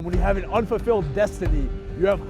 When you have an unfulfilled destiny, you have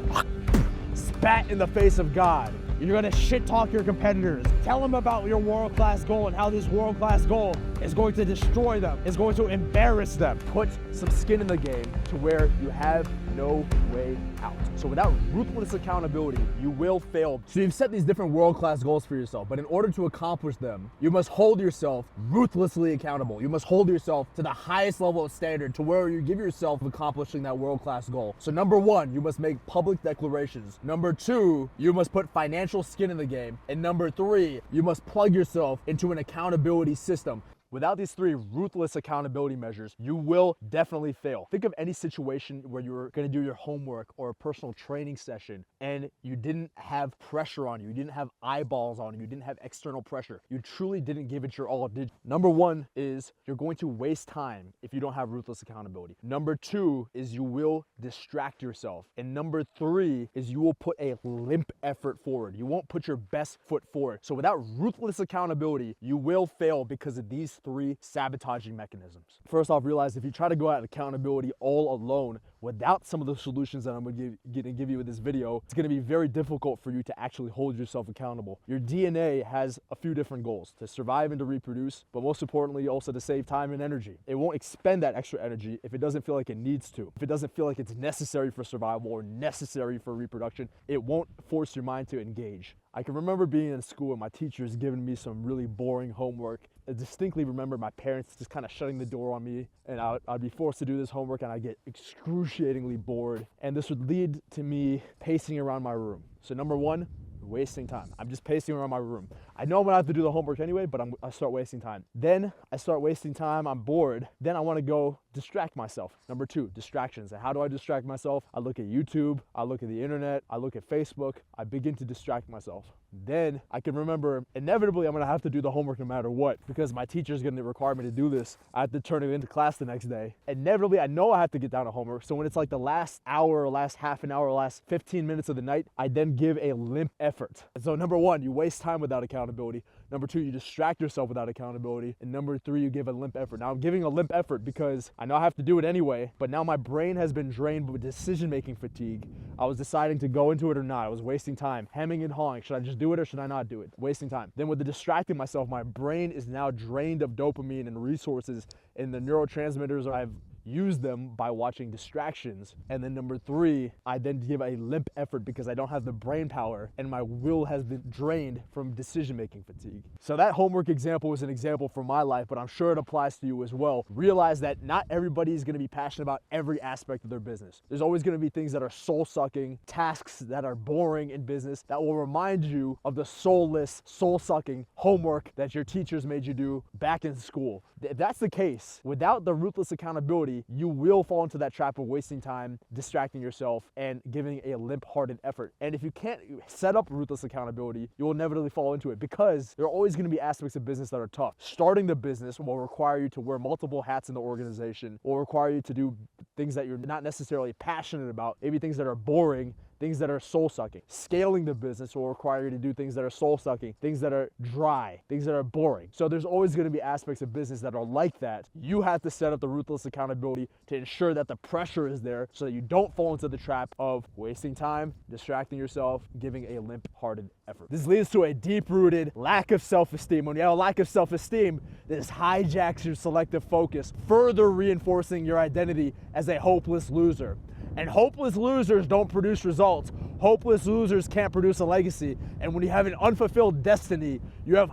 spat in the face of God. You're gonna shit talk your competitors. Tell them about your world-class goal and how this world-class goal is going to destroy them, is going to embarrass them. Put some skin in the game to where you have no way out. So without ruthless accountability, you will fail. So you've set these different world-class goals for yourself, but in order to accomplish them, you must hold yourself ruthlessly accountable. You must hold yourself to the highest level of standard to where you give yourself accomplishing that world-class goal. So number one, you must make public declarations. Number two, you must put financial skin in the game. And number three, you must plug yourself into an accountability system. Without these three ruthless accountability measures, you will definitely fail. Think of any situation where you were gonna do your homework or a personal training session and you didn't have pressure on you, you didn't have eyeballs on you, you didn't have external pressure. You truly didn't give it your all. Number one is you're going to waste time if you don't have ruthless accountability. Number two is you will distract yourself. And number three is you will put a limp effort forward. You won't put your best foot forward. So without ruthless accountability, you will fail because of these three sabotaging mechanisms. First off, realize if you try to go at accountability all alone without some of the solutions that I'm going to give you in this video, it's going to be very difficult for you to actually hold yourself accountable. Your DNA has a few different goals: to survive and to reproduce, but most importantly also to save time and energy. It won't expend that extra energy if it doesn't feel like it needs to. If it doesn't feel like it's necessary for survival or necessary for reproduction, it won't force your mind to engage. I can remember being in school and my teachers giving me some really boring homework. I distinctly remember my parents just kind of shutting the door on me, and I'd be forced to do this homework and I'd get excruciatingly bored. And this would lead to me pacing around my room. So number one, wasting time. I'm just pacing around my room. I know I'm gonna have to do the homework anyway, but I start wasting time. Then I start wasting time, I'm bored. Then I wanna go distract myself. Number two, distractions. And how do I distract myself? I look at YouTube, I look at the internet, I look at Facebook, I begin to distract myself. Then I can remember, inevitably I'm gonna have to do the homework no matter what, because my teacher's gonna require me to do this. I have to turn it into class the next day. Inevitably, I know I have to get down to homework. So when it's like the last hour or last half an hour or last 15 minutes of the night, I then give a limp effort. And so number one, you waste time without accountability. Number two, you distract yourself without accountability. And number three, you give a limp effort. Now I'm giving a limp effort because I know I have to do it anyway, but now my brain has been drained with decision-making fatigue. I was deciding to go into it or not. I was wasting time, hemming and hawing. Should I just do it or should I not do it? Wasting time. Then with the distracting myself, my brain is now drained of dopamine and resources and the neurotransmitters I've used them by watching distractions. And then number three, I then give a limp effort because I don't have the brain power and my will has been drained from decision-making fatigue. So that homework example is an example for my life, but I'm sure it applies to you as well. Realize that not everybody is going to be passionate about every aspect of their business. There's always going to be things that are soul-sucking, tasks that are boring in business that will remind you of the soulless, soul-sucking homework that your teachers made you do back in school. If that's the case, without the ruthless accountability, you will fall into that trap of wasting time, distracting yourself, and giving a limp-hearted effort. And if you can't set up ruthless accountability, you will inevitably fall into it because there are always going to be aspects of business that are tough. Starting the business will require you to wear multiple hats in the organization, will require you to do things that you're not necessarily passionate about, maybe things that are boring, things that are soul-sucking. Scaling the business will require you to do things that are soul-sucking, things that are dry, things that are boring. So there's always going to be aspects of business that are like that. You have to set up the ruthless accountability to ensure that the pressure is there so that you don't fall into the trap of wasting time, distracting yourself, giving a limp-hearted effort. This leads to a deep-rooted lack of self-esteem. When you have a lack of self-esteem, this hijacks your selective focus, further reinforcing your identity as a hopeless loser. And hopeless losers don't produce results. Hopeless losers can't produce a legacy. And when you have an unfulfilled destiny, you have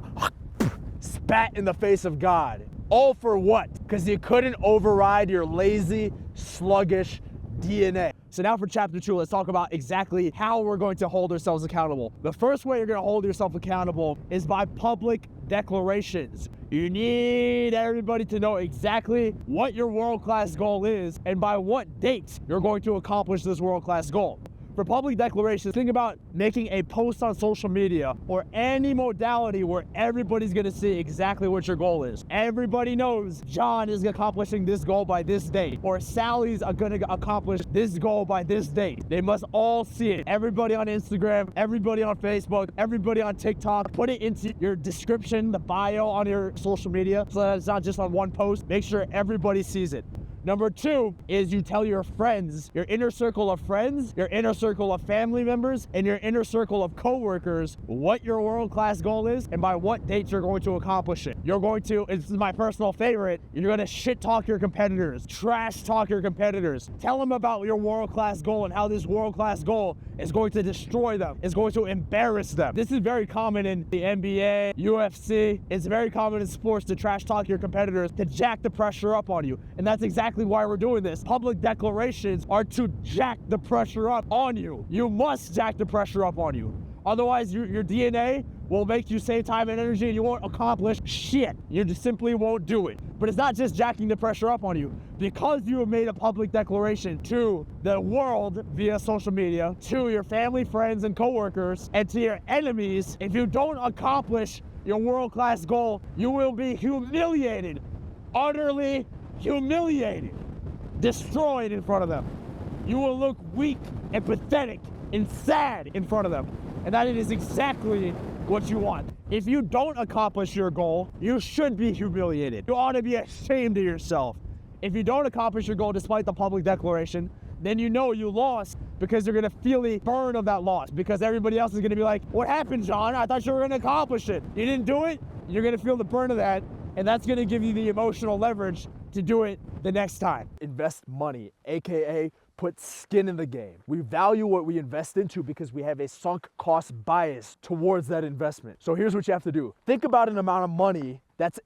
spat in the face of God. All for what? Because you couldn't override your lazy, sluggish DNA. So now for chapter 2, let's talk about exactly how we're going to hold ourselves accountable. The first way you're going to hold yourself accountable is by public declarations. You need everybody to know exactly what your world-class goal is and by what date you're going to accomplish this world-class goal. For public declarations, think about making a post on social media or any modality where everybody's gonna see exactly what your goal is. Everybody knows John is accomplishing this goal by this date, or Sally's gonna accomplish this goal by this date. They must all see it. Everybody on Instagram, everybody on Facebook, everybody on TikTok, put it into your description, the bio on your social media, so that it's not just on one post. Make sure everybody sees it. Number 2 is you tell your friends, your inner circle of friends, your inner circle of family members, and your inner circle of coworkers what your world-class goal is and by what date you're going to accomplish it. You're going to, this is my personal favorite, you're going to shit talk your competitors, trash talk your competitors. Tell them about your world-class goal and how this world-class goal is going to destroy them, is going to embarrass them. This is very common in the NBA, UFC. It's very common in sports to trash talk your competitors, to jack the pressure up on you. And that's exactly why we're doing this. Public declarations are to jack the pressure up on you. You must jack the pressure up on you. Otherwise, your DNA will make you save time and energy and you won't accomplish shit. You just simply won't do it. But it's not just jacking the pressure up on you. Because you have made a public declaration to the world via social media, to your family, friends, and coworkers, and to your enemies, if you don't accomplish your world-class goal, you will be humiliated, utterly humiliated, destroyed in front of them. You will look weak and pathetic and sad in front of them. And that is exactly what you want. If you don't accomplish your goal, you should be humiliated. You ought to be ashamed of yourself. If you don't accomplish your goal despite the public declaration, then you know you lost because you're gonna feel the burn of that loss because everybody else is gonna be like, what happened, John? I thought you were gonna accomplish it. You didn't do it? You're gonna feel the burn of that, and that's gonna give you the emotional leverage to do it the next time. Invest money, AKA put skin in the game. We value what we invest into because we have a sunk cost bias towards that investment. So here's what you have to do. Think about an amount of money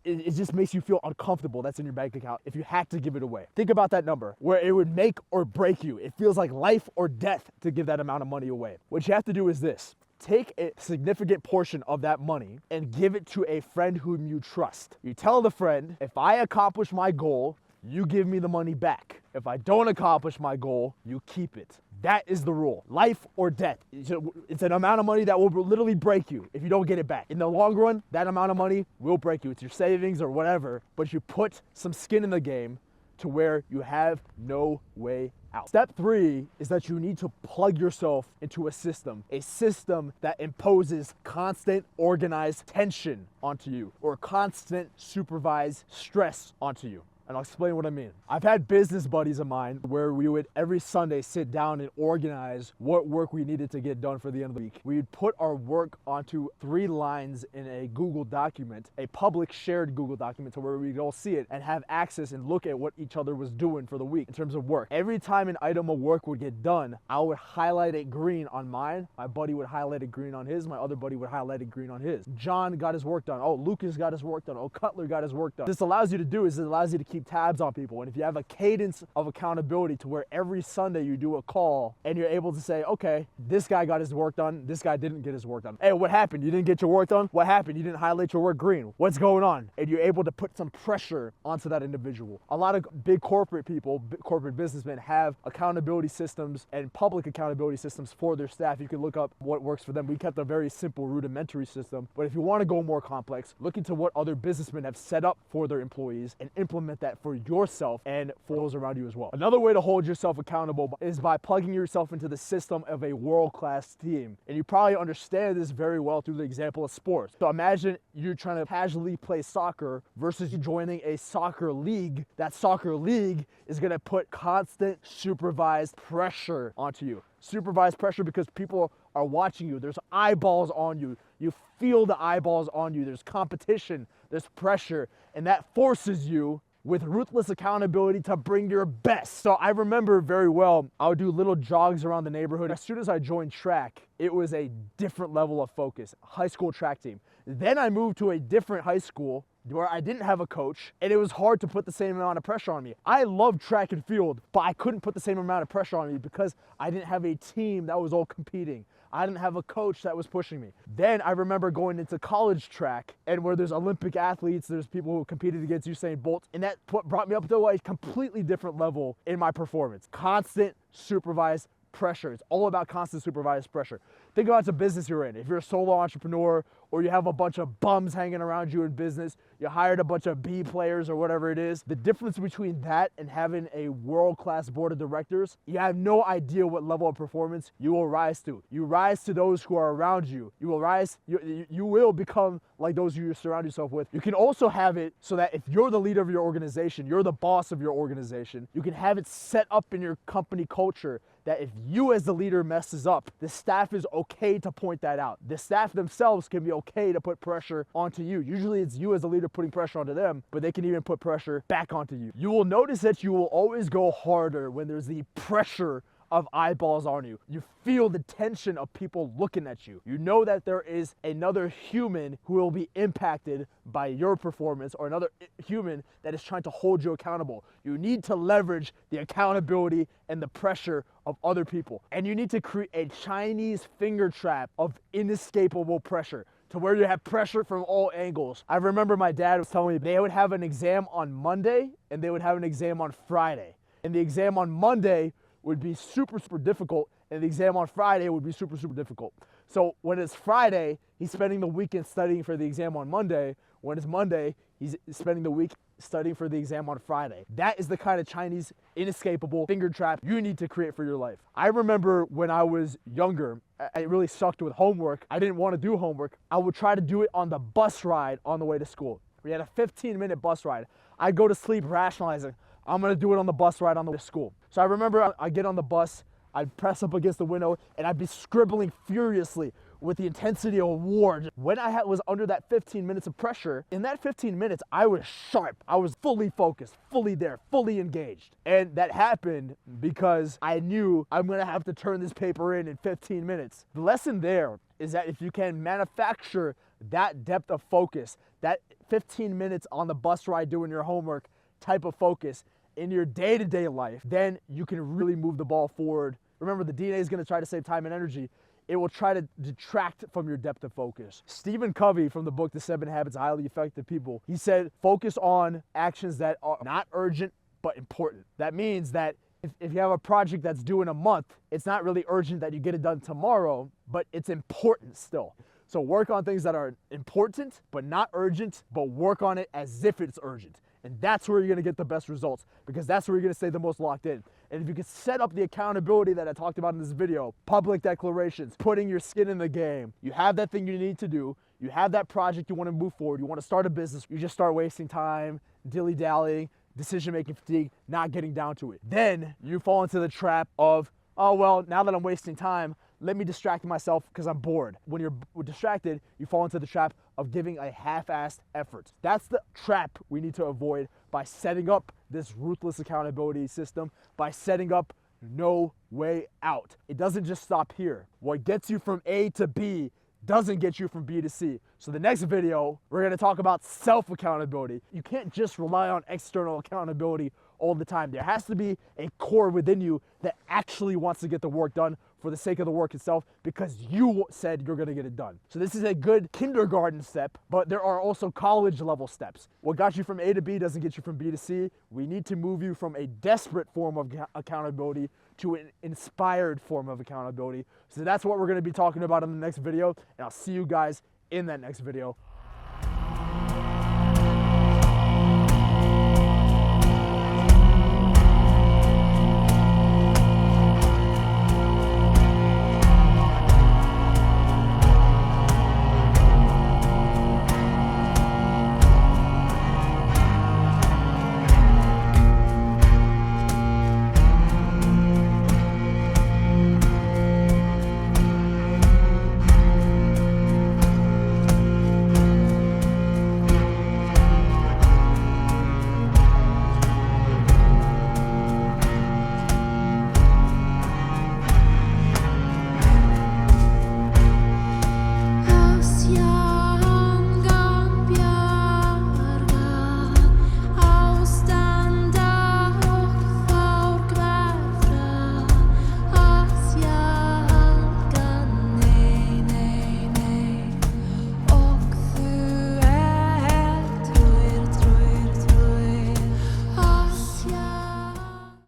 it just makes you feel uncomfortable that's in your bank account if you had to give it away. Think about that number where it would make or break you. It feels like life or death to give that amount of money away. What you have to do is this. Take a significant portion of that money and give it to a friend whom you trust. You tell the friend, if I accomplish my goal, you give me the money back. If I don't accomplish my goal, you keep it. That is the rule. Life or death. It's an amount of money that will literally break you if you don't get it back. In the long run, that amount of money will break you. It's your savings or whatever, but you put some skin in the game to where you have no way out. Step 3 is that you need to plug yourself into a system that imposes constant organized tension onto you or constant supervised stress onto you. And I'll explain what I mean. I've had business buddies of mine where we would every Sunday sit down and organize what work we needed to get done for the end of the week. We would put our work onto 3 lines in a Google document, a public shared Google document to where we could all see it and have access and look at what each other was doing for the week in terms of work. Every time an item of work would get done, I would highlight it green on mine. My buddy would highlight it green on his. My other buddy would highlight it green on his. John got his work done. Oh, Lucas got his work done. Oh, Cutler got his work done. This allows you to do is it allows you to keep tabs on people. And if you have a cadence of accountability to where every Sunday you do a call and you're able to say, okay, this guy got his work done, this guy didn't get his work done. Hey, what happened? You didn't get your work done? What happened? You didn't highlight your work green. What's going on? And you're able to put some pressure onto that individual. A lot of big corporate people, corporate businessmen have accountability systems and public accountability systems for their staff. You can look up what works for them. We kept a very simple rudimentary system, but if you want to go more complex, look into what other businessmen have set up for their employees and implement that for yourself and for those around you as well. Another way to hold yourself accountable is by plugging yourself into the system of a world-class team. And you probably understand this very well through the example of sports. So imagine you're trying to casually play soccer versus joining a soccer league. That soccer league is going to put constant supervised pressure onto you. Supervised pressure because people are watching you. There's eyeballs on you. You feel the eyeballs on you. There's competition. There's pressure. And that forces you with ruthless accountability to bring your best. So I remember very well, I would do little jogs around the neighborhood. As soon as I joined track, it was a different level of focus, high school track team. Then I moved to a different high school where I didn't have a coach, and it was hard to put the same amount of pressure on me. I loved track and field, but I couldn't put the same amount of pressure on me because I didn't have a team that was all competing. I didn't have a coach that was pushing me. Then I remember going into college track and where there's Olympic athletes, there's people who competed against Usain Bolt, and that brought me up to a completely different level in my performance. Constant supervised pressure. It's all about constant supervised pressure. Think about the business you're in. If you're a solo entrepreneur or you have a bunch of bums hanging around you in business, you hired a bunch of B players or whatever it is, the difference between that and having a world-class board of directors, you have no idea what level of performance you will rise to. You rise to those who are around you. You will become like those you surround yourself with. You can also have it so that if you're the leader of your organization, you're the boss of your organization, you can have it set up in your company culture that if you as the leader messes up, the staff is okay to point that out. The staff themselves can be okay to put pressure onto you. Usually it's you as the leader putting pressure onto them, but they can even put pressure back onto you. You will notice that you will always go harder when there's the pressure of eyeballs on you. You feel the tension of people looking at you. You know that there is another human who will be impacted by your performance, or another human that is trying to hold you accountable. You need to leverage the accountability and the pressure of other people. And you need to create a Chinese finger trap of inescapable pressure, to where you have pressure from all angles. I remember my dad was telling me they would have an exam on Monday and they would have an exam on Friday. And the exam on Monday would be super difficult, and the exam on Friday would be super difficult. So when it's Friday, he's spending the weekend studying for the exam on Monday. When it's Monday, he's spending the week studying for the exam on Friday. That is the kind of Chinese inescapable finger trap you need to create for your life. I remember when I was younger, I really sucked with homework. I didn't want to do homework. I would try to do it on the bus ride on the way to school. We had a 15-minute bus ride. I'd go to sleep rationalizing, I'm gonna do it on the bus ride on the way to school. So I remember I'd get on the bus, I'd press up against the window, and I'd be scribbling furiously with the intensity of war. When I was under that 15 minutes of pressure, in that 15 minutes, I was sharp. I was fully focused, fully there, fully engaged. And that happened because I knew I'm gonna have to turn this paper in 15 minutes. The lesson there is that if you can manufacture that depth of focus, that 15 minutes on the bus ride doing your homework type of focus in your day-to-day life, then you can really move the ball forward. Remember, the DNA is gonna try to save time and energy. It will try to detract from your depth of focus. Stephen Covey, from the book, The 7 Habits of Highly Effective People, he said, focus on actions that are not urgent, but important. That means that if you have a project that's due in a month, it's not really urgent that you get it done tomorrow, but it's important still. So work on things that are important, but not urgent, but work on it as if it's urgent. And that's where you're gonna get the best results, because that's where you're gonna stay the most locked in. And if you can set up the accountability that I talked about in this video, public declarations, putting your skin in the game, you have that thing you need to do, you have that project you wanna move forward, you wanna start a business, you just start wasting time, dilly-dallying, decision-making fatigue, not getting down to it. Then you fall into the trap of, oh, well, now that I'm wasting time, let me distract myself because I'm bored. When you're distracted, you fall into the trap of giving a half-assed effort. That's the trap we need to avoid by setting up this ruthless accountability system, by setting up no way out. It doesn't just stop here. What gets you from A to B doesn't get you from B to C. So the next video, we're gonna talk about self-accountability. You can't just rely on external accountability all the time. There has to be a core within you that actually wants to get the work done for the sake of the work itself, because you said you're gonna get it done. So this is a good kindergarten step, but there are also college level steps. What got you from A to B doesn't get you from B to C. We need to move you from a desperate form of accountability to an inspired form of accountability. So that's what we're gonna be talking about in the next video, and I'll see you guys in that next video.